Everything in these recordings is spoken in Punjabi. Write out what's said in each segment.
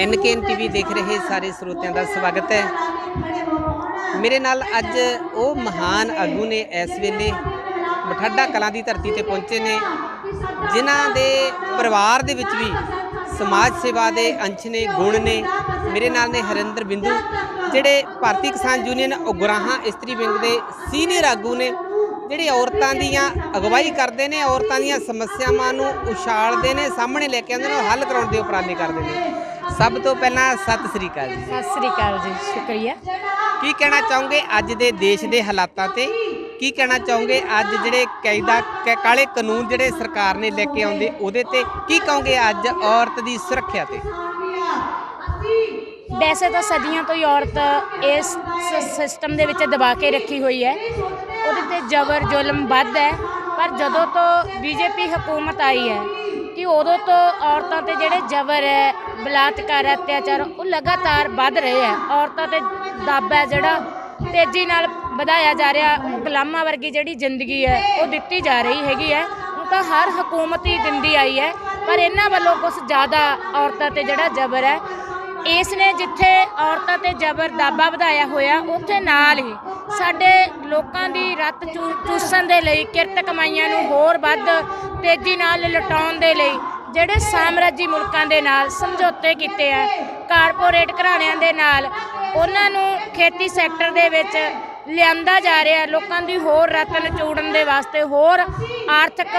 NKN TV देख रहे सारे ਸਰੋਤਿਆਂ ਦਾ ਸਵਾਗਤ है। मेरे नाल अज वो महान आगू ने इस वेले मठाडा कलां दी धरती ते पहुंचे ने जिन्हां दे परिवार दे विच भी समाज सेवा के अंश ने गुण ने। मेरे नाल ने हरिंदर बिंदु जिहड़े भारतीय किसान यूनियन उगराहां इस्त्री विंग के सीनियर आगू ने, जिहड़े औरतां दीयां अगवाई करते हैं, औरतां दीयां समस्यावां नूं उछालते हैं, सामने लैके आउंदे ने, हल कराउण दे उपराले करते हैं। सब तो पहला सत श्री अकाल जी। सत श्री अकाल जी, शुक्रिया। की कहना चाहोगे अज दे देश के हालातां ते? की कहना चाहोगे अज जिहड़े कायदा काले कानून जिहड़े सरकार ने लेके आउंदे उहदे ते? की कहोगे अज औरत की सुरक्षा ते? वैसे तो सदियों तो ही औरत इस सिस्टम दे विच दबा के रखी हुई है, उहदे ते जबर जुल्म वध है। पर जदों तो BJP हुकूमत आई है कि उदों तो औरतों ते जिहड़े जबर है, बलात्कार, अत्याचार वो लगातार वध रहे हैं। औरतों ते दब है जिहड़ा तेजी नाल वधाया जा रहा। गुलामां वर्गी जिहड़ी जिंदगी है वो दित्ती जा रही हैगी है। वो तो हर हुकूमत ही दिंदी आई है, पर इन्हां वल्लों कुछ ज़्यादा औरतों ते जिहड़ा जबर है, इसने जिथे औरतों ते जबर दाबा वधाया होया उत्थे नाल ही साडे लोकां दी रत चूसण दे लई, किरत कमाईआं नूं होर वध तेजी नाल लटाउण दे लई ਜਿਹੜੇ ਸਾਮਰਾਜੀ ਮੁਲਕਾਂ ਦੇ ਨਾਲ ਸਮਝੌਤੇ ਕੀਤੇ ਆ, ਕਾਰਪੋਰੇਟ ਘਰਾਣਿਆਂ ਦੇ ਨਾਲ ਉਹਨਾਂ ਨੂੰ ਖੇਤੀ ਸੈਕਟਰ ਦੇ ਵਿੱਚ ਲਿਆਂਦਾ ਜਾ ਰਿਹਾ, ਲੋਕਾਂ ਦੀ ਹੋਰ ਰਤ ਨਚੋੜਨ ਦੇ ਵਾਸਤੇ, ਹੋਰ ਆਰਥਿਕ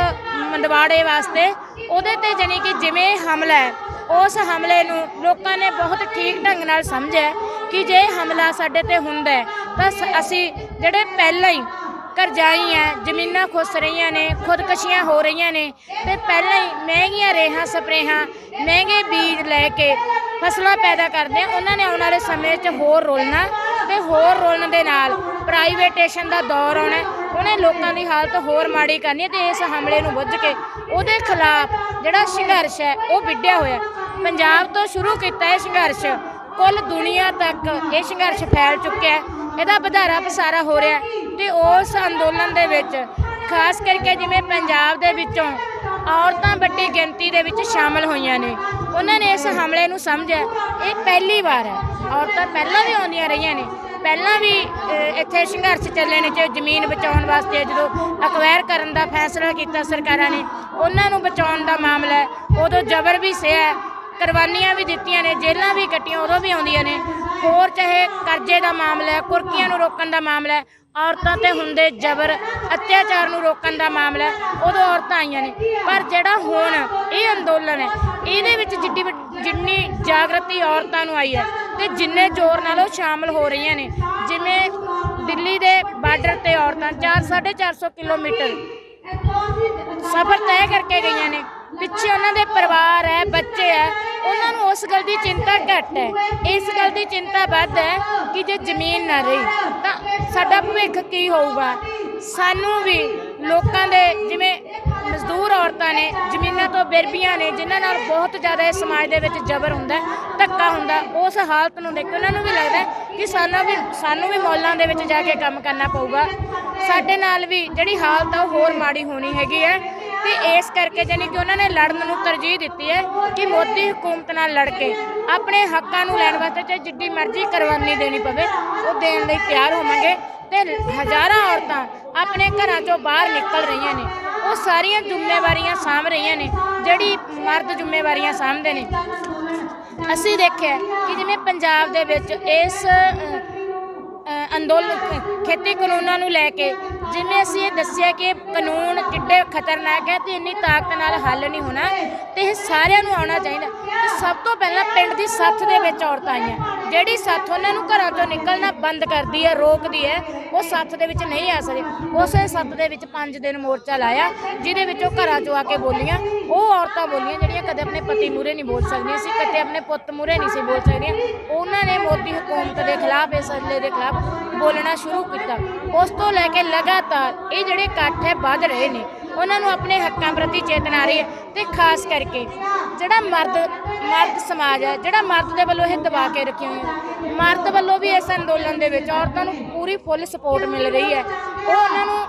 ਮੰਦਵਾੜੇ ਵਾਸਤੇ। ਉਹਦੇ ਤੇ ਜਾਣੀ ਕਿ ਜਿਵੇਂ ਹਮਲਾ ਹੈ, ਉਸ ਹਮਲੇ ਨੂੰ ਲੋਕਾਂ ਨੇ ਬਹੁਤ ਠੀਕ ਢੰਗ ਨਾਲ ਸਮਝਿਆ ਕਿ ਜੇ ਹਮਲਾ ਸਾਡੇ ਤੇ ਹੁੰਦਾ ਤਾਂ ਅਸੀਂ ਜਿਹੜੇ ਪਹਿਲਾਂ ਹੀ ਕਰਜ਼ਾਈ ਹੈ, ਜ਼ਮੀਨਾਂ ਖੁੱਸ ਰਹੀਆਂ ਨੇ, ਖੁਦਕਸ਼ੀਆਂ ਹੋ ਰਹੀਆਂ ਨੇ, ਤੇ ਪਹਿਲਾਂ ਹੀ ਮਹਿੰਗੀਆਂ ਰੇਹਾਂ ਸਪਰੇਹਾਂ, ਮਹਿੰਗੇ ਬੀਜ ਲੈ ਕੇ ਫਸਲਾਂ ਪੈਦਾ ਕਰਦੇ ਆ। ਉਹਨਾਂ ਨੇ ਆਉਣ ਵਾਲੇ ਸਮੇਂ 'ਚ ਹੋਰ ਰੁਲਣਾ, ਤੇ ਹੋਰ ਰੁਲਣ ਦੇ ਨਾਲ ਪ੍ਰਾਈਵੇਟੇਸ਼ਨ ਦਾ ਦੌਰ ਆਉਣਾ। ਉਹਨੇ ਲੋਕਾਂ ਦੀ ਹਾਲਤ ਹੋਰ ਮਾੜੀ ਕਰਨੀ, ਤੇ ਇਸ ਹਮਲੇ ਨੂੰ ਬੁੱਝ ਕੇ ਉਹਦੇ ਖਿਲਾਫ ਜਿਹੜਾ ਸੰਘਰਸ਼ ਹੈ ਉਹ ਵਿੱਢਿਆ ਹੋਇਆ। ਪੰਜਾਬ ਤੋਂ ਸ਼ੁਰੂ ਕੀਤਾ ਇਹ ਸੰਘਰਸ਼, ਕੁੱਲ ਦੁਨੀਆ ਤੱਕ ਇਹ ਸੰਘਰਸ਼ ਫੈਲ ਚੁੱਕਿਆ, ਇਹਦਾ ਵਧਾਰਾ ਪਸਾਰਾ ਹੋ ਰਿਹਾ। ਤੇ ਉਸ ਅੰਦੋਲਨ ਦੇ ਵਿੱਚ ਖਾਸ ਕਰਕੇ ਜਿਵੇਂ ਪੰਜਾਬ ਦੇ ਵਿੱਚੋਂ ਔਰਤਾਂ ਵੱਡੀ ਗਿਣਤੀ ਦੇ ਵਿੱਚ ਸ਼ਾਮਲ ਹੋਈਆਂ ਨੇ, ਉਹਨਾਂ ਨੇ ਇਸ ਹਮਲੇ ਨੂੰ ਸਮਝਿਆ ਇਹ ਪਹਿਲੀ ਵਾਰ ਹੈ। ਔਰਤਾਂ ਪਹਿਲਾਂ ਵੀ ਆਉਂਦੀਆਂ ਰਹੀਆਂ ਨੇ, ਪਹਿਲਾਂ ਵੀ ਇੱਥੇ ਸੰਘਰਸ਼ ਚੱਲੇ ਨੇ, ਜੇ ਜ਼ਮੀਨ ਬਚਾਉਣ ਵਾਸਤੇ ਜਦੋਂ ਅਕਵਾਇਰ ਕਰਨ ਦਾ ਫੈਸਲਾ ਕੀਤਾ ਸਰਕਾਰਾਂ ਨੇ, ਉਹਨਾਂ ਨੂੰ ਬਚਾਉਣ ਦਾ ਮਾਮਲਾ ਹੈ, ਉਦੋਂ ਜ਼ਬਰ ਵੀ ਸਿਆ, ਕੁਰਬਾਨੀਆਂ ਵੀ ਦਿੱਤੀਆਂ ਨੇ, ਜੇਲਾਂ ਵੀ ਕੱਟੀਆਂ, ਉਦੋਂ ਵੀ ਆਉਂਦੀਆਂ ਨੇ। ਹੋਰ ਚਾਹੇ ਕਰਜ਼ੇ ਦਾ ਮਾਮਲਾ ਹੈ, ਕੁਰਕੀਆਂ ਨੂੰ ਰੋਕਣ ਦਾ ਮਾਮਲਾ ਹੈ, ਔਰਤਾਂ ਤੇ ਹੁੰਦੇ ਜਬਰ ਅਤਿਆਚਾਰ ਨੂੰ ਰੋਕਣ ਦਾ ਮਾਮਲਾ, ਉਦੋਂ ਔਰਤਾਂ ਆਈਆਂ ਨੇ। ਪਰ ਜਿਹੜਾ ਹੁਣ ਇਹ ਅੰਦੋਲਨ ਹੈ, ਇਹਦੇ ਵਿੱਚ ਜਿੰਨੀ ਜਾਗਰਤੀ ਔਰਤਾਂ ਨੂੰ ਆਈ ਹੈ ਤੇ ਜਿੰਨੇ ਜ਼ੋਰ ਨਾਲ ਉਹ ਸ਼ਾਮਲ ਹੋ ਰਹੀਆਂ ਨੇ, ਜਿਵੇਂ ਦਿੱਲੀ ਦੇ ਬਾਰਡਰ ਤੇ ਔਰਤਾਂ 450 ਕਿਲੋਮੀਟਰ ਸਫ਼ਰ ਤੈਅ ਕਰਕੇ ਗਈਆਂ ਨੇ, ਪਿੱਛੇ ਉਹਨਾਂ ਦੇ ਪਰਿਵਾਰ ਹੈ, ਬੱਚੇ ਹੈ, ਉਹਨਾਂ ਨੂੰ ਉਸ ਗੱਲ ਦੀ ਚਿੰਤਾ ਘੱਟ ਹੈ, ਇਸ ਗੱਲ ਦੀ ਚਿੰਤਾ ਵੱਧ ਹੈ ਕਿ ਜੇ ਜ਼ਮੀਨ ਨਾ ਰਹੀ ਤਾਂ ਸਾਡਾ ਭਵਿੱਖ ਕੀ ਹੋਊਗਾ। ਸਾਨੂੰ ਵੀ ਲੋਕਾਂ ਦੇ ਜਿਵੇਂ ਮਜ਼ਦੂਰ ਔਰਤਾਂ ਨੇ, ਜ਼ਮੀਨਾਂ ਤੋਂ ਬਿਰਬੀਆਂ ਨੇ, ਜਿਨ੍ਹਾਂ ਨਾਲ ਬਹੁਤ ਜ਼ਿਆਦਾ ਇਸ ਸਮਾਜ ਦੇ ਵਿੱਚ ਜ਼ਬਰ ਹੁੰਦਾ, ਧੱਕਾ ਹੁੰਦਾ, ਉਸ ਹਾਲਤ ਨੂੰ ਦੇਖ ਕੇ ਉਹਨਾਂ ਨੂੰ ਵੀ ਲੱਗਦਾ ਕਿ ਸਾਨੂੰ ਵੀ ਮੌਲਾਂ ਦੇ ਵਿੱਚ ਜਾ ਕੇ ਕੰਮ ਕਰਨਾ ਪਊਗਾ, ਸਾਡੇ ਨਾਲ ਵੀ ਜਿਹੜੀ ਹਾਲਤ ਆ ਉਹ ਹੋਰ ਮਾੜੀ ਹੋਣੀ ਹੈਗੀ ਹੈ। ਤੇ ਇਸ ਕਰਕੇ ਜਾਨੀ ਕਿ ਉਹਨਾਂ ਨੇ ਲੜਨ ਨੂੰ ਤਰਜੀਹ ਦਿੱਤੀ ਹੈ ਕਿ ਮੋਦੀ ਹੁਕੂਮਤ ਨਾਲ ਲੜ ਕੇ ਆਪਣੇ ਹੱਕਾਂ ਨੂੰ ਲੈਣ ਵਾਸਤੇ ਚਾਹੇ ਜਿੱਡੀ ਮਰਜ਼ੀ ਕੁਰਬਾਨੀ ਦੇਣੀ ਪਵੇ ਉਹ ਦੇਣ ਲਈ ਤਿਆਰ ਹੋਵਾਂਗੇ। ਤੇ ਹਜ਼ਾਰਾਂ ਔਰਤਾਂ ਆਪਣੇ ਘਰਾਂ ਚੋਂ ਬਾਹਰ ਨਿਕਲ ਰਹੀਆਂ ਨੇ, ਉਹ ਸਾਰੀਆਂ ਜ਼ਿੰਮੇਵਾਰੀਆਂ ਸਾਂਭ ਰਹੀਆਂ ਨੇ ਜਿਹੜੀ ਮਰਦ ਜ਼ਿੰਮੇਵਾਰੀਆਂ ਸਾਂਭਦੇ ਨੇ। ਅਸੀਂ ਦੇਖਿਆ ਕਿ ਜਿਵੇਂ ਪੰਜਾਬ ਦੇ ਵਿੱਚ ਇਸ ਅੰਦੋਲਨ ਖੇਤੀ ਕਾਨੂੰਨਾਂ ਨੂੰ ਲੈ ਕੇ ਜਿਵੇਂ ਅਸੀਂ ਇਹ ਦੱਸਿਆ ਕਿ ਇਹ ਕਾਨੂੰਨ ਕਿੱਡੇ ਖਤਰਨਾਕ ਹੈ ਤੇ ਇੰਨੀ ਤਾਕਤ ਨਾਲ ਹੱਲ ਨਹੀਂ ਹੋਣਾ, ਤੇ ਇਹ ਸਾਰਿਆਂ ਨੂੰ ਆਉਣਾ ਚਾਹੀਦਾ। ਤੇ ਸਭ ਤੋਂ ਪਹਿਲਾਂ ਪਿੰਡ ਦੀ ਸੱਥ ਦੇ ਵਿੱਚ ਔਰਤਾਂ ਆਈਆਂ, ਜਿਹੜੀ ਸੱਥ ਉਹਨਾਂ ਨੂੰ ਘਰਾਂ ਤੋਂ ਨਿਕਲਣਾ ਬੰਦ ਕਰਦੀ ਹੈ, ਰੋਕਦੀ ਹੈ, ਉਹ ਸੱਥ ਦੇ ਵਿੱਚ ਨਹੀਂ ਆ ਸਕਦੇ। ਉਸੇ ਸੱਥ ਦੇ ਵਿੱਚ 5 ਦਿਨ ਮੋਰਚਾ ਲਾਇਆ, ਜਿਹਦੇ ਵਿੱਚ ਉਹ ਘਰਾਂ 'ਚੋਂ ਆ ਕੇ ਬੋਲੀਆਂ। ਉਹ ਔਰਤਾਂ ਬੋਲੀਆਂ ਜਿਹੜੀਆਂ ਕਦੇ ਆਪਣੇ ਪਤੀ ਮੂਹਰੇ ਨਹੀਂ ਬੋਲ ਸਕਦੀਆਂ ਸੀ, ਕਦੇ ਆਪਣੇ ਪੁੱਤ ਮੂਹਰੇ ਨਹੀਂ ਸੀ ਬੋਲ ਸਕਦੀਆਂ। ਉਹਨਾਂ ਨੇ ਮੋਦੀ ਹੁਕੂਮਤ ਦੇ ਖਿਲਾਫ, ਇਸ ਹਮਲੇ ਦੇ ਖਿਲਾਫ ਬੋਲਣਾ ਸ਼ੁਰੂ ਕੀਤਾ। ਉਸ ਤੋਂ ਲੈ ਕੇ ਲਗਾਤਾਰ ਇਹ ਜਿਹੜੇ ਇਕੱਠ ਹੈ ਵੱਧ ਰਹੇ ਨੇ, ਉਹਨਾਂ ਨੂੰ ਆਪਣੇ ਹੱਕਾਂ ਪ੍ਰਤੀ ਚੇਤਨਾ ਆ ਰਹੀ ਹੈ। ਤੇ ਖਾਸ ਕਰਕੇ ਜਿਹੜਾ ਮਰਦ ਸਮਾਜ ਹੈ, ਜਿਹੜਾ ਮਰਦ ਦੇ ਵੱਲੋਂ ਇਹ ਦਬਾ ਕੇ ਰੱਖੀਆਂ ਹੋਈਆਂ, ਮਰਦ ਵੱਲੋਂ ਵੀ ਇਸ ਅੰਦੋਲਨ ਦੇ ਵਿੱਚ ਔਰਤਾਂ ਨੂੰ ਪੂਰੀ ਫੁੱਲ ਸਪੋਰਟ ਮਿਲ ਰਹੀ ਹੈ। ਉਹ ਉਹਨਾਂ ਨੂੰ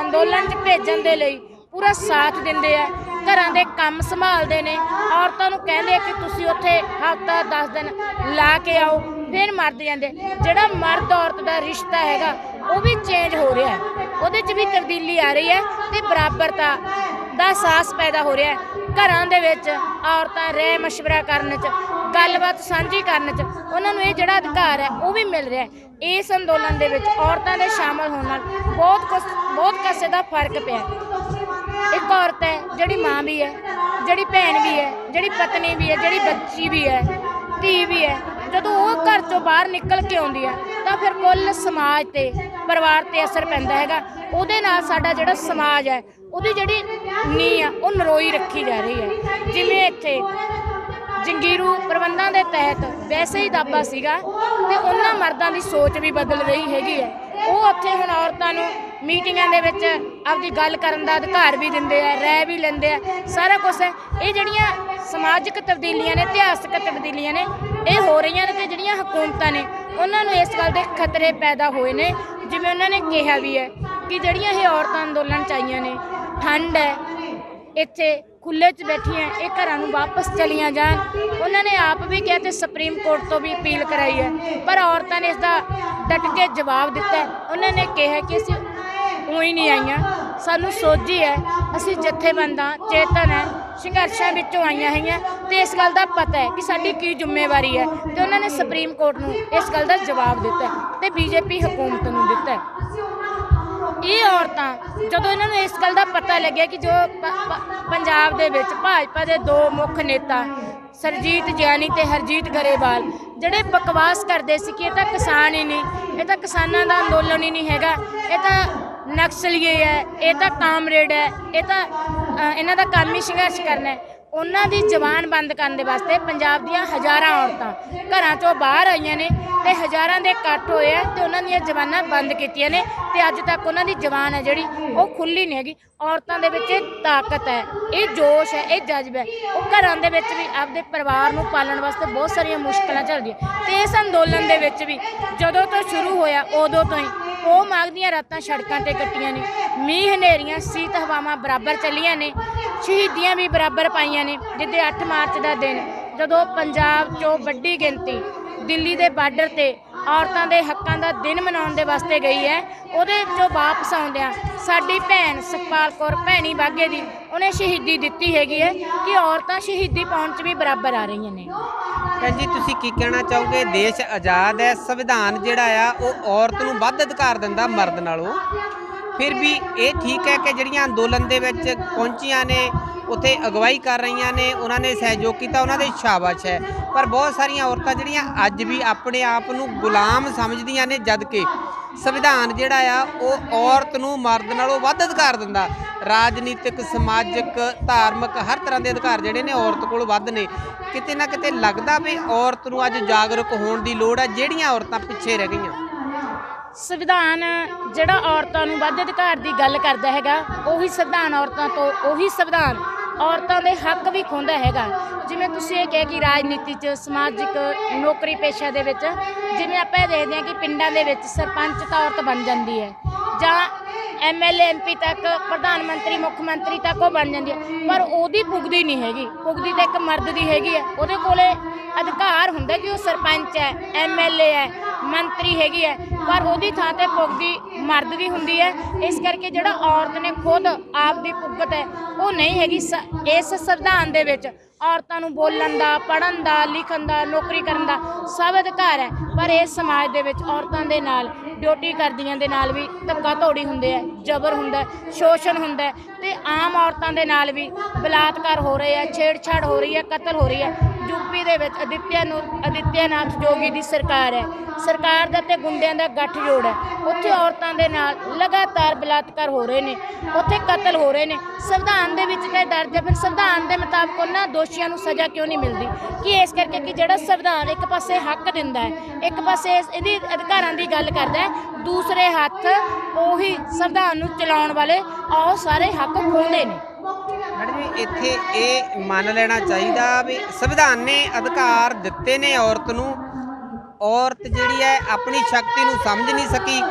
ਅੰਦੋਲਨ 'ਚ ਭੇਜਣ ਦੇ ਲਈ ਪੂਰਾ ਸਾਥ ਦਿੰਦੇ ਆ, ਘਰਾਂ ਦੇ ਕੰਮ ਸੰਭਾਲਦੇ ਨੇ। ਔਰਤਾਂ ਨੂੰ ਕਹਿੰਦੇ ਆ ਕਿ ਤੁਸੀਂ ਉੱਥੇ ਹਫ਼ਤਾ 10 ਦਿਨ ਲਾ ਕੇ ਆਓ, ਫਿਰ ਮਰਦ ਜਾਂਦੇ। ਜਿਹੜਾ ਮਰਦ ਔਰਤ ਦਾ ਰਿਸ਼ਤਾ ਹੈਗਾ ਉਹ ਵੀ ਚੇਂਜ ਹੋ ਰਿਹਾ ਹੈ, ਉਹਦੇ 'ਚ ਵੀ ਤਬਦੀਲੀ ਆ ਰਹੀ ਹੈ ਤੇ ਬਰਾਬਰਤਾ ਦਾ ਅਹਿਸਾਸ ਪੈਦਾ ਹੋ ਰਿਹਾ ਹੈ। ਘਰਾਂ ਦੇ ਵਿੱਚ ਔਰਤਾਂ ਰਾਏ ਮਸ਼ਵਰਾ ਕਰਨ 'ਚ, ਗੱਲਬਾਤ ਸਾਂਝੀ ਕਰਨ 'ਚ ਉਹਨਾਂ ਨੂੰ ਇਹ ਜਿਹੜਾ ਅਧਿਕਾਰ ਹੈ ਉਹ ਵੀ ਮਿਲ ਰਿਹਾ ਹੈ। ਇਸ ਅੰਦੋਲਨ ਦੇ ਵਿੱਚ ਔਰਤਾਂ ਦੇ ਸ਼ਾਮਲ ਹੋਣ ਨਾਲ ਬਹੁਤ ਕਾਸੇ ਦਾ ਫਰਕ ਪਿਆ। ਇੱਕ ਔਰਤ ਹੈ ਜਿਹੜੀ ਮਾਂ ਵੀ ਹੈ, ਜਿਹੜੀ ਭੈਣ ਵੀ ਹੈ, ਜਿਹੜੀ ਪਤਨੀ ਵੀ ਹੈ, ਜਿਹੜੀ ਬੱਚੀ ਵੀ ਹੈ, ਧੀ ਵੀ ਹੈ। ਜਦੋਂ ਉਹ ਘਰ ਚੋਂ ਬਾਹਰ ਨਿਕਲ ਕੇ ਆਉਂਦੀ ਹੈ ਤਾਂ ਫਿਰ ਕੁੱਲ ਸਮਾਜ ਤੇ ਪਰਿਵਾਰ ਤੇ ਅਸਰ ਪੈਂਦਾ ਹੈਗਾ। ਉਹਦੇ ਨਾਲ ਸਾਡਾ ਜਿਹੜਾ ਸਮਾਜ ਹੈ ਉਹਦੀ ਜਿਹੜੀ ਨੀਂਹ ਆ ਉਹ ਨਰੋਈ ਰੱਖੀ ਜਾ ਰਹੀ ਹੈ। ਜਿਵੇਂ ਇੱਥੇ ਜੰਗੀਰੂ ਪ੍ਰਬੰਧਾਂ ਦੇ ਤਹਿਤ ਵੈਸੇ ਹੀ ਦਾਬਾ ਸੀਗਾ ਤੇ ਉਹਨਾਂ ਮਰਦਾਂ ਦੀ ਸੋਚ ਵੀ ਬਦਲ ਰਹੀ ਹੈਗੀ ਹੈ। ਉਹ ਉੱਥੇ ਹੁਣ ਔਰਤਾਂ ਨੂੰ ਮੀਟਿੰਗਾਂ ਦੇ ਵਿੱਚ ਆਪਦੀ ਗੱਲ ਕਰਨ ਦਾ ਅਧਿਕਾਰ ਵੀ ਦਿੰਦੇ ਆ, ਰਾਏ ਵੀ ਲੈਂਦੇ ਆ, ਸਾਰਾ ਕੁਛ ਹੈ। ਇਹ ਜਿਹੜੀਆਂ ਸਮਾਜਿਕ ਤਬਦੀਲੀਆਂ ਨੇ, ਇਤਿਹਾਸਕ ਤਬਦੀਲੀਆਂ ਨੇ, ਇਹ ਹੋ ਰਹੀਆਂ ਨੇ ਤੇ ਜਿਹੜੀਆਂ ਹਕੂਮਤਾਂ ਨੇ ਉਹਨਾਂ ਨੂੰ ਇਸ ਗੱਲ ਦੇ ਖਤਰੇ ਪੈਦਾ ਹੋਏ ਨੇ। ਜਿਵੇਂ ਉਹਨਾਂ ਨੇ ਕਿਹਾ ਵੀ ਹੈ ਕਿ ਜਿਹੜੀਆਂ ਇਹ ਔਰਤਾਂ ਅੰਦੋਲਨ 'ਚ ਆਈਆਂ ਨੇ, ਠੰਡ ਹੈ, ਇੱਥੇ ਖੁੱਲ੍ਹੇ 'ਚ ਬੈਠੀਆਂ, ਇਹ ਘਰਾਂ ਨੂੰ ਵਾਪਸ ਚਲੀਆਂ ਜਾਣ। ਉਹਨਾਂ ਨੇ ਆਪ ਵੀ ਕਿਹਾ ਤੇ ਸੁਪਰੀਮ ਕੋਰਟ ਤੋਂ ਵੀ ਅਪੀਲ ਕਰਾਈ ਹੈ, ਪਰ ਔਰਤਾਂ ਨੇ ਇਸ ਦਾ ਡਟ ਕੇ ਜਵਾਬ ਦਿੱਤਾ। ਉਹਨਾਂ ਨੇ ਕਿਹਾ ਕਿ ਅਸੀਂ ਉਹੀ ਨਹੀਂ ਆਈਆਂ, ਸਾਨੂੰ ਸੋਝੀ ਹੈ, ਅਸੀਂ ਜਥੇਬੰਦਾਂ ਚੇਤਨ ਹੈ, ਸੰਘਰਸ਼ਾਂ ਵਿੱਚੋਂ ਆਈਆਂ ਹੈਗੀਆਂ ਤੇ ਇਸ ਗੱਲ ਦਾ ਪਤਾ ਹੈ ਕਿ ਸਾਡੀ ਕੀ ਜ਼ਿੰਮੇਵਾਰੀ ਹੈ। ਤੇ ਉਹਨਾਂ ਨੇ ਸੁਪਰੀਮ ਕੋਰਟ ਨੂੰ ਇਸ ਗੱਲ ਦਾ ਜਵਾਬ ਦਿੱਤਾ ਤੇ ਬੀਜੇਪੀ ਹਕੂਮਤ ਨੂੰ ਦਿੱਤਾ। ਇਹ ਔਰਤਾਂ ਜਦੋਂ ਇਹਨਾਂ ਨੂੰ ਇਸ ਗੱਲ ਦਾ ਪਤਾ ਲੱਗਿਆ ਕਿ ਜੋ ਪੰਜਾਬ ਦੇ ਵਿੱਚ ਭਾਜਪਾ ਦੇ ਦੋ ਮੁੱਖ ਨੇਤਾ ਸਰਜੀਤ ਜਿਆਣੀ ਤੇ ਹਰਜੀਤ ਗਰੇਵਾਲ ਜਿਹੜੇ ਬਕਵਾਸ ਕਰਦੇ ਸੀ ਕਿ ਇਹ ਤਾਂ ਕਿਸਾਨ ਹੀ ਨਹੀਂ, ਇਹ ਤਾਂ ਕਿਸਾਨਾਂ ਦਾ ਅੰਦੋਲਨ ਹੀ ਨਹੀਂ ਹੈਗਾ, ਇਹ ਤਾਂ ਨਕਸਲੀਏ ਹੈ, ਇਹ ਤਾਂ ਕਾਮਰੇਡ ਹੈ, ਇਹ ਤਾਂ ਇਹਨਾਂ ਦਾ ਕੰਮ ਹੀ ਸੰਘਰਸ਼ ਕਰਨਾ ਹੈ। ਉਹਨਾਂ ਦੀ ਜ਼ਬਾਨ ਬੰਦ ਕਰਨ ਦੇ ਵਾਸਤੇ ਪੰਜਾਬ ਦੀਆਂ ਹਜ਼ਾਰਾਂ ਔਰਤਾਂ ਘਰਾਂ 'ਚੋਂ ਬਾਹਰ ਆਈਆਂ ਨੇ ਤੇ ਹਜ਼ਾਰਾਂ ਦੇ ਇਕੱਠ ਹੋਏ ਆ ਤੇ ਉਹਨਾਂ ਦੀਆਂ ਜ਼ਬਾਨਾਂ ਬੰਦ ਕੀਤੀਆਂ ਨੇ ਤੇ ਅੱਜ ਤੱਕ ਉਹਨਾਂ ਦੀ ਜ਼ਬਾਨ ਹੈ ਜਿਹੜੀ ਉਹ ਖੁੱਲ੍ਹੀ ਨਹੀਂ ਹੈਗੀ। ਔਰਤਾਂ ਦੇ ਵਿੱਚ ਇਹ ਤਾਕਤ ਹੈ, ਇਹ ਜੋਸ਼ ਹੈ, ਇਹ ਜਜ਼ਬਾ ਹੈ। ਉਹ ਘਰਾਂ ਦੇ ਵਿੱਚ ਵੀ ਆਪਦੇ ਪਰਿਵਾਰ ਨੂੰ ਪਾਲਣ ਵਾਸਤੇ ਬਹੁਤ ਸਾਰੀਆਂ ਮੁਸ਼ਕਲਾਂ ਝੱਲਦੀਆਂ ਤੇ ਇਸ ਅੰਦੋਲਨ ਦੇ ਵਿੱਚ ਵੀ ਜਦੋਂ ਤੋਂ ਸ਼ੁਰੂ ਹੋਇਆ ਉਦੋਂ ਤੋਂ ਹੀ ਉਹ ਮਾਘ ਦੀਆਂ ਰਾਤਾਂ ਸੜਕਾਂ 'ਤੇ ਕੱਟੀਆਂ ਨੇ, ਮੀਂਹ ਹਨੇਰੀਆਂ ਸੀਤ ਹਵਾਵਾਂ ਬਰਾਬਰ ਚੱਲੀਆਂ ਨੇ, ਸ਼ਹੀਦੀਆਂ ਵੀ ਬਰਾਬਰ ਪਾਈਆਂ ਨੇ। ਜਿੱਦੇ 8 ਮਾਰਚ ਦਾ ਦਿਨ ਜਦੋਂ ਪੰਜਾਬ 'ਚੋਂ ਵੱਡੀ ਗਿਣਤੀ ਦਿੱਲੀ ਦੇ ਬਾਰਡਰ ਤੇ ਔਰਤਾਂ ਦੇ ਹੱਕਾਂ ਦਾ ਦਿਨ ਮਨਾਉਣ ਦੇ ਵਾਸਤੇ ਗਈ ਹੈ, ਉਹਦੇ ਵਿੱਚੋਂ ਵਾਪਸ ਆਉਂਦਿਆਂ ਸਾਡੀ ਭੈਣ ਸੁਖਪਾਲ ਕੌਰ ਭੈਣੀ ਬਾਗੇ ਦੀ ਉਹਨੇ ਸ਼ਹੀਦੀ ਦਿੱਤੀ ਹੈਗੀ ਹੈ ਕਿ ਔਰਤਾਂ ਸ਼ਹੀਦੀ ਪਾਉਣ 'ਚ ਵੀ ਬਰਾਬਰ ਆ ਰਹੀਆਂ ਨੇ। ਭੈਣ ਜੀ ਤੁਸੀਂ ਕੀ ਕਹਿਣਾ ਚਾਹੋਗੇ? ਦੇਸ਼ ਆਜ਼ਾਦ ਹੈ, ਸੰਵਿਧਾਨ ਜਿਹੜਾ ਆ ਉਹ ਔਰਤ ਨੂੰ ਵੱਧ ਅਧਿਕਾਰ ਦਿੰਦਾ ਮਰਦ ਨਾਲੋਂ, ਫਿਰ ਵੀ ਇਹ ਠੀਕ ਹੈ ਕਿ ਜਿਹੜੀਆਂ ਅੰਦੋਲਨ ਦੇ ਵਿੱਚ ਪਹੁੰਚੀਆਂ ਨੇ ਉੱਥੇ ਅਗਵਾਈ ਕਰ ਰਹੀਆਂ ਨੇ, ਉਹਨਾਂ ਨੇ ਸਹਿਯੋਗ ਕੀਤਾ, ਉਹਨਾਂ ਦੇ ਸ਼ਾਬਾਸ਼ ਹੈ। ਪਰ ਬਹੁਤ ਸਾਰੀਆਂ ਔਰਤਾਂ ਜਿਹੜੀਆਂ ਅੱਜ ਵੀ ਆਪਣੇ ਆਪ ਨੂੰ ਗੁਲਾਮ ਸਮਝਦੀਆਂ ਨੇ, ਜਦ ਕਿ ਸੰਵਿਧਾਨ ਜਿਹੜਾ ਆ ਉਹ ਔਰਤ ਨੂੰ ਮਰਦ ਨਾਲੋਂ ਵੱਧ ਅਧਿਕਾਰ ਦਿੰਦਾ। ਰਾਜਨੀਤਿਕ, ਸਮਾਜਿਕ, ਧਾਰਮਿਕ ਹਰ ਤਰ੍ਹਾਂ ਦੇ ਅਧਿਕਾਰ ਜਿਹੜੇ ਨੇ ਔਰਤ ਕੋਲ ਵੱਧ ਨੇ। ਕਿਤੇ ਨਾ ਕਿਤੇ ਲੱਗਦਾ ਵੀ ਔਰਤ ਨੂੰ ਅੱਜ ਜਾਗਰੂਕ ਹੋਣ ਦੀ ਲੋੜ ਹੈ, ਜਿਹੜੀਆਂ ਔਰਤਾਂ ਪਿੱਛੇ ਰਹਿ ਗਈਆਂ। ਸੰਵਿਧਾਨ ਜਿਹੜਾ ਔਰਤਾਂ ਨੂੰ ਵੱਧ ਅਧਿਕਾਰ ਦੀ ਗੱਲ ਕਰਦਾ ਹੈਗਾ, ਉਹੀ ਸੰਵਿਧਾਨ ਔਰਤਾਂ ਤੋਂ, ਉਹੀ ਸੰਵਿਧਾਨ ਔਰਤਾਂ ਦੇ ਹੱਕ ਵੀ ਖੋਂਦਾ ਹੈਗਾ। ਜਿਵੇਂ ਤੁਸੀਂ ਇਹ ਕਿਹਾ ਕਿ ਰਾਜਨੀਤੀ 'ਚ, ਸਮਾਜਿਕ, ਨੌਕਰੀ ਪੇਸ਼ਾ ਦੇ ਵਿੱਚ, ਜਿਵੇਂ ਆਪਾਂ ਇਹ ਦੇਖਦੇ ਹਾਂ ਕਿ ਪਿੰਡਾਂ ਦੇ ਵਿੱਚ ਸਰਪੰਚ ਤਾਂ ਔਰਤ ਬਣ ਜਾਂਦੀ ਹੈ ਜਾਂ MLA MP ਤੱਕ, ਪ੍ਰਧਾਨ ਮੰਤਰੀ, ਮੁੱਖ ਮੰਤਰੀ ਤੱਕ ਉਹ ਬਣ ਜਾਂਦੀ ਹੈ, ਪਰ ਉਹਦੀ ਪੁੱਗਦੀ ਨਹੀਂ ਹੈਗੀ। ਪੁੱਗਦੀ ਤਾਂ ਇੱਕ ਮਰਦ ਦੀ ਹੈਗੀ ਹੈ। ਉਹਦੇ ਕੋਲੇ ਅਧਿਕਾਰ ਹੁੰਦਾ ਕਿ ਉਹ ਸਰਪੰਚ ਹੈ, MLA ਹੈ, ਮੰਤਰੀ ਹੈਗੀ ਹੈ, ਪਰ ਉਹਦੀ ਥਾਂ ਤੇ ਪੁੱਗਦੀ ਮਰਦ ਦੀ ਹੁੰਦੀ ਹੈ। ਇਸ ਕਰਕੇ ਜਿਹੜਾ ਔਰਤ ਨੇ ਖੁਦ ਆਪ ਦੀ ਪੁੱਗਤ ਹੈ ਉਹ ਨਹੀਂ ਹੈਗੀ। ਇਸ ਸੰਵਿਧਾਨ ਦੇ ਵਿੱਚ ਔਰਤਾਂ ਨੂੰ ਬੋਲਣ ਦਾ, ਪੜ੍ਹਨ ਦਾ, ਲਿਖਣ ਦਾ, ਨੌਕਰੀ ਕਰਨ ਦਾ ਸਭ ਅਧਿਕਾਰ ਹੈ, ਪਰ ਇਸ ਸਮਾਜ ਦੇ ਵਿੱਚ ਔਰਤਾਂ ਦੇ ਨਾਲ, ਡਿਊਟੀ ਕਰਦੀਆਂ ਦੇ ਨਾਲ ਵੀ ਧੱਕਾ ਧੋੜੀ ਹੁੰਦੇ ਹੈ, ਜਬਰ ਹੁੰਦਾ, ਸ਼ੋਸ਼ਣ ਹੁੰਦਾ ਤੇ ਆਮ ਔਰਤਾਂ ਦੇ ਨਾਲ ਵੀ ਬਲਾਤਕਾਰ ਹੋ ਰਹੇ ਆ, ਛੇੜਛਾੜ ਹੋ ਰਹੀ ਹੈ, ਕਤਲ ਹੋ ਰਹੀ ਹੈ। ਯੂਪੀ ਦੇ ਵਿੱਚ ਆਦਿੱਤਿਆਨਾਥ ਜੋਗੀ ਦੀ ਸਰਕਾਰ ਹੈ, ਸਰਕਾਰ ਦਾ ਤੇ ਗੁੰਡਿਆਂ ਦਾ ਗੱਠਜੋੜ ਹੈ। ਉੱਥੇ ਔਰਤਾਂ ਦੇ ਨਾਲ ਲਗਾਤਾਰ ਬਲਾਤਕਾਰ ਹੋ ਰਹੇ ਨੇ, ਉੱਥੇ ਕਤਲ ਹੋ ਰਹੇ ਨੇ। ਸੰਵਿਧਾਨ ਦੇ ਵਿੱਚ ਤਾਂ ਦਰਜ ਹੈ, ਫਿਰ ਸੰਵਿਧਾਨ ਦੇ ਮੁਤਾਬਕ ਉਹਨਾਂ ਦੋਸ਼ੀਆਂ ਨੂੰ ਸਜ਼ਾ ਕਿਉਂ ਨਹੀਂ ਮਿਲਦੀ? ਕਿ ਇਸ ਕਰਕੇ ਕਿ ਜਿਹੜਾ ਸੰਵਿਧਾਨ ਇੱਕ ਪਾਸੇ ਹੱਕ ਦਿੰਦਾ ਹੈ, ਇੱਕ ਪਾਸੇ ਇਹਦੀ ਅਧਿਕਾਰਾਂ ਦੀ ਗੱਲ ਕਰਦਾ ਹੈ, ਦੂਸਰੇ ਹੱਥ ਉਹੀ ਸੰਵਿਧਾਨ ਨੂੰ ਚਲਾਉਣ ਵਾਲੇ ਉਹ ਸਾਰੇ ਹੱਕ ਖੋਹਦੇ ਨੇ। ਮੈਡਮ ਜੀ ਇੱਥੇ ਇਹ ਮੰਨ ਲੈਣਾ ਚਾਹੀਦਾ ਵੀ ਸੰਵਿਧਾਨ ਨੇ ਅਧਿਕਾਰ ਦਿੱਤੇ ਨੇ ਔਰਤ ਨੂੰ, ਔਰਤ ਜਿਹੜੀ ਹੈ ਆਪਣੀ ਸ਼ਕਤੀ ਨੂੰ ਸਮਝ ਨਹੀਂ ਸਕੀ,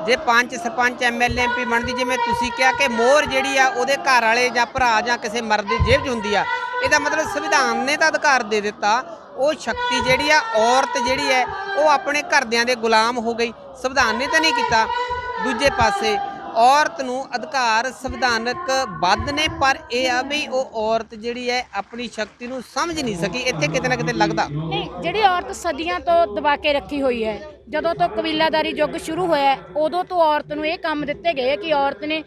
ਜੇ ਪੰਚ ਸਰਪੰਚ MLA MP ਬਣਦੀ, ਜਿਵੇਂ ਤੁਸੀਂ ਕਿਹਾ ਕਿ ਮੋਹਰ ਜਿਹੜੀ ਆ ਉਹਦੇ ਘਰ ਵਾਲੇ ਜਾਂ ਭਰਾ ਜਾਂ ਕਿਸੇ ਮਰਦ ਦੀ ਜੇਬ 'ਚ ਹੁੰਦੀ ਆ, ਇਹਦਾ ਮਤਲਬ ਸੰਵਿਧਾਨ ਨੇ ਤਾਂ ਅਧਿਕਾਰ ਦੇ ਦਿੱਤਾ, ਉਹ ਸ਼ਕਤੀ ਜਿਹੜੀ ਆ ਔਰਤ ਜਿਹੜੀ ਹੈ ਉਹ ਆਪਣੇ ਘਰਦਿਆਂ ਦੇ ਗੁਲਾਮ ਹੋ ਗਈ, ਸੰਵਿਧਾਨ ਨੇ ਤਾਂ ਨਹੀਂ ਕੀਤਾ। ਦੂਜੇ ਪਾਸੇ ਔਰਤ ਨੂੰ ਅਧਿਕਾਰ ਸੰਵਿਧਾਨਕ ਵੱਧ ਨੇ, ਪਰ ਇਹ ਆ ਵੀ ਉਹ ਔਰਤ ਜਿਹੜੀ ਹੈ ਆਪਣੀ ਸ਼ਕਤੀ ਨੂੰ ਸਮਝ ਨਹੀਂ ਸਕੀ। ਇੱਥੇ ਕਿਤੇ ਨਾ ਕਿਤੇ ਲੱਗਦਾ ਨਹੀਂ, ਜਿਹੜੀ ਔਰਤ ਸਦੀਆਂ ਤੋਂ ਦਬਾ ਕੇ ਰੱਖੀ ਹੋਈ ਹੈ, ਜਦੋਂ ਤੋਂ ਕਬੀਲਾਦਾਰੀ ਯੁੱਗ ਸ਼ੁਰੂ ਹੋਇਆ ਉਦੋਂ ਤੋਂ ਔਰਤ ਨੂੰ ਇਹ ਕੰਮ ਦਿੱਤੇ ਗਏ ਕਿ ਔਰਤ ਨੇ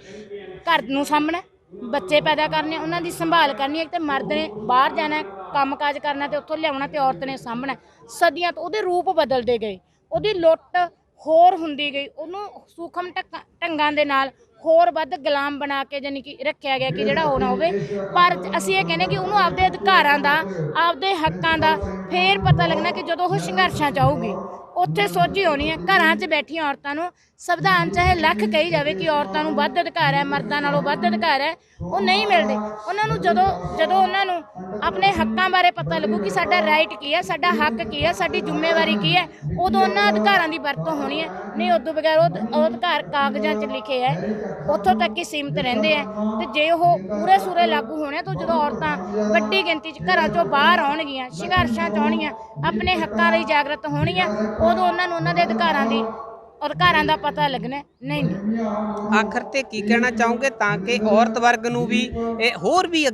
ਘਰ ਨੂੰ ਸਾਂਭਣਾ, ਬੱਚੇ ਪੈਦਾ ਕਰਨੇ, ਉਹਨਾਂ ਦੀ ਸੰਭਾਲ ਕਰਨੀ ਹੈ, ਤੇ ਮਰਦ ਨੇ ਬਾਹਰ ਜਾਣਾ, ਕੰਮਕਾਜ ਕਰਨਾ ਤੇ ਉੱਥੋਂ ਲਿਆਉਣਾ, ਤੇ ਔਰਤ ਨੇ ਸਾਂਭਣਾ। ਸਦੀਆਂ ਤੋਂ ਉਹਦੇ ਰੂਪ ਬਦਲਦੇ ਗਏ, ਉਹਦੀ ਲੁੱਟ ਹੋਰ ਹੁੰਦੀ ਗਈ, ਉਹਨੂੰ ਸੂਖਮ ਢੰਗਾਂ ਦੇ ਨਾਲ ਹੋਰ ਵੱਧ ਗੁਲਾਮ ਬਣਾ ਕੇ ਜਾਨੀ ਕਿ ਰੱਖਿਆ ਗਿਆ ਕਿ ਜਿਹੜਾ ਹੋਣਾ ਹੋਵੇ। ਪਰ ਅਸੀਂ ਇਹ ਕਹਿੰਦੇ ਕਿ ਉਹਨੂੰ ਆਪਦੇ ਅਧਿਕਾਰਾਂ ਦਾ, ਆਪਦੇ ਹੱਕਾਂ ਦਾ ਫੇਰ ਪਤਾ ਲੱਗਣਾ ਕਿ ਜਦੋਂ ਉਹ ਸੰਘਰਸ਼ਾਂ 'ਚ ਆਊਗੀ, ਉੱਥੇ ਸੋਝੀ ਹੋਣੀ ਹੈ। ਘਰਾਂ 'ਚ ਬੈਠੀਆਂ ਔਰਤਾਂ ਨੂੰ ਸੰਵਿਧਾਨ ਚਾਹੇ ਲੱਖ ਕਹੀ ਜਾਵੇ ਕਿ ਔਰਤਾਂ ਨੂੰ ਵੱਧ ਅਧਿਕਾਰ ਹੈ, ਮਰਦਾਂ ਨਾਲੋਂ ਵੱਧ ਅਧਿਕਾਰ ਹੈ, ਉਹ ਨਹੀਂ ਮਿਲਦੇ। ਉਹਨਾਂ ਨੂੰ ਜਦੋਂ ਉਹਨਾਂ ਨੂੰ ਆਪਣੇ ਹੱਕਾਂ ਬਾਰੇ ਪਤਾ ਲੱਗੂ ਕਿ ਸਾਡਾ ਰਾਈਟ ਕੀ ਹੈ, ਸਾਡਾ ਹੱਕ ਕੀ ਹੈ, ਸਾਡੀ ਜ਼ਿੰਮੇਵਾਰੀ ਕੀ ਹੈ, ਉਦੋਂ ਉਹਨਾਂ ਅਧਿਕਾਰਾਂ ਦੀ ਵਰਤੋਂ ਹੋਣੀ ਹੈ। ਨਹੀਂ ਉਦੋਂ ਬਗੈਰ ਉਹ ਅਧਿਕਾਰ ਕਾਗਜ਼ਾਂ 'ਚ ਲਿਖੇ ਹੈ, ਉੱਥੋਂ ਤੱਕ ਹੀ ਸੀਮਿਤ ਰਹਿੰਦੇ ਹੈ। ਤੇ ਜੇ ਉਹ ਪੂਰੇ ਸੂਰੇ ਲਾਗੂ ਹੋਣੇ ਤਾਂ ਜਦੋਂ ਔਰਤਾਂ ਵੱਡੀ ਗਿਣਤੀ 'ਚ ਘਰਾਂ 'ਚੋਂ ਬਾਹਰ ਆਉਣਗੀਆਂ, ਸੰਘਰਸ਼ਾਂ 'ਚ ਆਉਣਗੀਆਂ, ਆਪਣੇ ਹੱਕਾਂ ਲਈ ਜਾਗਰਤ ਹੋਣਗੀਆਂ, ਉਦੋਂ ਉਹਨਾਂ ਨੂੰ ਉਹਨਾਂ ਦੇ ਅਧਿਕਾਰਾਂ ਦਾ ਪਤਾ ਲੱਗਣਾ। ਨਹੀਂ ਆਖਰ ਤੇ ਕੀ ਕਹਿਣਾ ਚਾਹੋਗੇ ਤਾਂ ਕਿ ਔਰਤ ਵਰਗ ਨੂੰ ਵੀ ਇਹ ਹੋਰ ਵੀ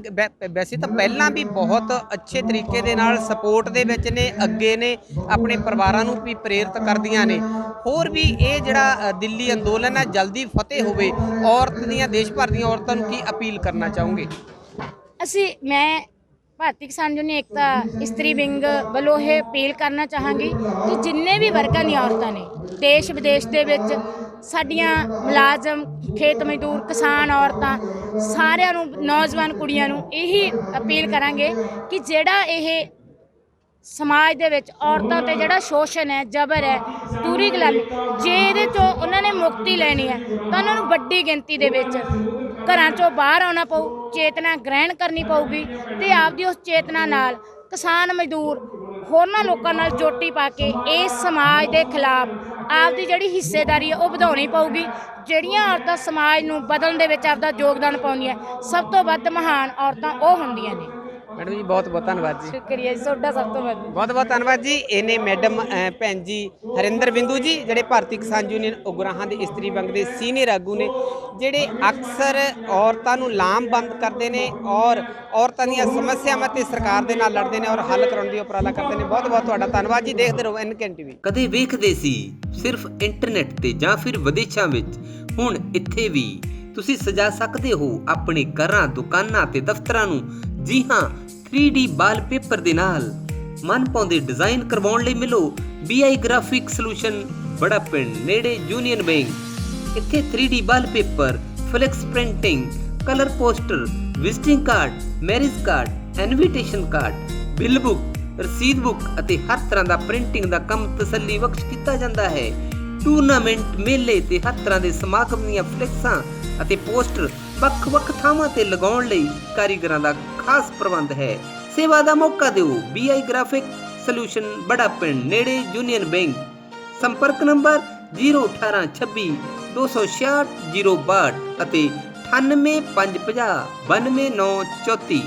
ਵੈਸੇ ਤਾਂ ਪਹਿਲਾਂ ਵੀ ਬਹੁਤ ਅੱਛੇ ਤਰੀਕੇ ਦੇ ਨਾਲ ਸਪੋਰਟ ਦੇ ਵਿੱਚ ਨੇ, ਅੱਗੇ ਨੇ, ਆਪਣੇ ਪਰਿਵਾਰਾਂ ਨੂੰ ਵੀ ਪ੍ਰੇਰਿਤ ਕਰਦੀਆਂ ਨੇ, ਹੋਰ ਵੀ ਇਹ ਜਿਹੜਾ ਦਿੱਲੀ ਅੰਦੋਲਨ ਹੈ ਜਲਦੀ ਫਤਿਹ ਹੋਵੇ, ਔਰਤ ਦੀਆਂ ਦੇਸ਼ ਭਰ ਦੀਆਂ ਔਰਤਾਂ ਨੂੰ ਕੀ ਅਪੀਲ ਕਰਨਾ ਚਾਹੋਗੇ? ਮੈਂ ਭਾਰਤੀ ਕਿਸਾਨ ਯੂਨੀਅਨ ਏਕਤਾ ਇਸਤਰੀ ਵਿੰਗ ਵੱਲੋਂ ਇਹ ਅਪੀਲ ਕਰਨਾ ਚਾਹਾਂਗੀ ਕਿ ਜਿੰਨੇ ਵੀ ਵਰਗਾਂ ਦੀਆਂ ਔਰਤਾਂ ਨੇ ਦੇਸ਼ ਵਿਦੇਸ਼ ਦੇ ਵਿੱਚ, ਸਾਡੀਆਂ ਮੁਲਾਜ਼ਮ, ਖੇਤ ਮਜ਼ਦੂਰ, ਕਿਸਾਨ ਔਰਤਾਂ, ਸਾਰਿਆਂ ਨੂੰ, ਨੌਜਵਾਨ ਕੁੜੀਆਂ ਨੂੰ ਇਹੀ ਅਪੀਲ ਕਰਾਂਗੇ ਕਿ ਜਿਹੜਾ ਇਹ ਸਮਾਜ ਦੇ ਵਿੱਚ ਔਰਤਾਂ ਤੇ ਜਿਹੜਾ ਸ਼ੋਸ਼ਣ ਹੈ, ਜ਼ਬਰ ਹੈ, ਦੂਰੀ ਗੁਲਾਮੀ, ਜੇ ਇਹਦੇ 'ਚੋਂ ਉਹਨਾਂ ਨੇ ਮੁਕਤੀ ਲੈਣੀ ਹੈ ਤਾਂ ਉਹਨਾਂ ਨੂੰ ਵੱਡੀ ਗਿਣਤੀ ਦੇ ਵਿੱਚ ਘਰਾਂ 'ਚੋਂ ਬਾਹਰ ਆਉਣਾ ਪਊ, ਚੇਤਨਾ ਗ੍ਰਹਿਣ ਕਰਨੀ ਪਊਗੀ, ਤੇ ਆਪਦੀ ਉਸ ਚੇਤਨਾ ਨਾਲ ਕਿਸਾਨ ਮਜ਼ਦੂਰ ਹੋਰਨਾਂ ਲੋਕਾਂ ਨਾਲ ਜੋਟੀ ਪਾ ਕੇ ਇਸ ਸਮਾਜ ਦੇ ਖਿਲਾਫ ਆਪਦੀ ਜਿਹੜੀ ਹਿੱਸੇਦਾਰੀ ਹੈ ਉਹ ਵਧਾਉਣੀ ਪਊਗੀ। ਜਿਹੜੀਆਂ ਔਰਤਾਂ ਸਮਾਜ ਨੂੰ ਬਦਲਣ ਦੇ ਵਿੱਚ ਆਪਦਾ ਯੋਗਦਾਨ ਪਾਉਂਦੀਆਂ, ਸਭ ਤੋਂ ਵੱਧ ਮਹਾਨ ਔਰਤਾਂ ਉਹ ਹੁੰਦੀਆਂ ਨੇ। ਮੈਡਮ ਜੀ ਬਹੁਤ ਬਹੁਤ ਧੰਨਵਾਦ ਜੀ। ਸ਼ੁਕਰੀਆ ਜੀ ਤੁਹਾਡਾ, ਸਭ ਤੋਂ ਵੱਧ ਬਹੁਤ ਬਹੁਤ ਧੰਨਵਾਦ ਜੀ। ਇਹਨੇ ਮੈਡਮ ਭੈਣ ਜੀ ਹਰਿੰਦਰ ਬਿੰਦੂ ਜੀ, ਜਿਹੜੇ ਭਾਰਤੀ ਕਿਸਾਨ ਯੂਨੀਅਨ ਉਗਰਾਹਾਂ ਦੇ ਇਸਤਰੀ ਵੰਗ ਦੇ ਸੀਨੀਅਰ ਆਗੂ ਨੇ, ਜਿਹੜੇ ਅਕਸਰ ਔਰਤਾਂ ਨੂੰ ਲਾਮਬੰਦ ਕਰਦੇ ਨੇ ਔਰ ਔਰਤਾਂ ਦੀਆਂ ਸਮੱਸਿਆਵਾਂ ਤੇ ਸਰਕਾਰ ਦੇ ਨਾਲ ਲੜਦੇ ਨੇ ਔਰ ਹੱਲ ਕਰਾਉਣ ਦੀ ਉਪਰਾਲਾ ਕਰਦੇ ਨੇ। ਬਹੁਤ ਬਹੁਤ ਤੁਹਾਡਾ ਧੰਨਵਾਦ ਜੀ। ਦੇਖਦੇ ਰਹੋ NKN TV। ਕਦੇ ਵੇਖਦੇ ਸੀ ਸਿਰਫ ਇੰਟਰਨੈਟ ਤੇ ਜਾਂ ਫਿਰ ਵਿਦੇਸ਼ਾਂ ਵਿੱਚ, ਹੁਣ ਇੱਥੇ ਵੀ ਤੁਸੀਂ ਸਜਾ ਸਕਦੇ ਹੋ ਆਪਣੇ ਘਰਾਂ, ਦੁਕਾਨਾਂ ਤੇ ਦਫ਼ਤਰਾਂ ਨੂੰ। ਜੀ ਹਾਂ, 3D ਵਾਲਪੇਪਰ ਦੇ ਨਾਲ ਮਨਪਾਉਂਦੇ ਡਿਜ਼ਾਈਨ ਕਰਵਾਉਣ ਲਈ ਮਿਲੋ BI ਗ੍ਰਾਫਿਕ ਸੋਲੂਸ਼ਨ, ਬੜਾ ਪਿੰਡ ਨੇੜੇ ਯੂਨੀਅਨ ਬੈਂਕ। ਇੱਥੇ 3D wallpaper, flex printing, colour poster, visiting card, marriage card, invitation card, bill book, ਰਸੀਦ ਬੁੱਕ ਅਤੇ ਹਰ ਤਰ੍ਹਾਂ ਦਾ ਪ੍ਰਿੰਟਿੰਗ ਦਾ ਕੰਮ ਤਸੱਲੀ ਬਖਸ਼ ਕੀਤਾ ਜਾਂਦਾ ਹੈ। ਟੂਰਨਾਮੈਂਟ, ਮੇਲੇ ਤੇ ਹਰ ਤਰ੍ਹਾਂ ਦੇ ਸਮਾਗਮ ਦੀਆਂ ਫਲੈਕਸਾਂ ਅਤੇ ਪੋਸਟਰ ਵੱਖ-ਵੱਖ ਥਾਵਾਂ ਤੇ ਲਗਾਉਣ ਲਈ ਕਾਰੀਗਰਾਂ ਦਾ ਖਾਸ ਪ੍ਰਬੰਧ ਹੈ। ਸੇਵਾ ਦਾ ਮੌਕਾ ਦਿਓ। BI ਗ੍ਰਾਫਿਕ ਸੋਲੂਸ਼ਨ, ਬੜਾ ਪਿੰਡ ਨੇੜੇ ਯੂਨੀਅਨ ਬੈਂਕ। ਸੰਪਰਕ ਨੰਬਰ 01826 266 062 ਅਤੇ 98 550 92934।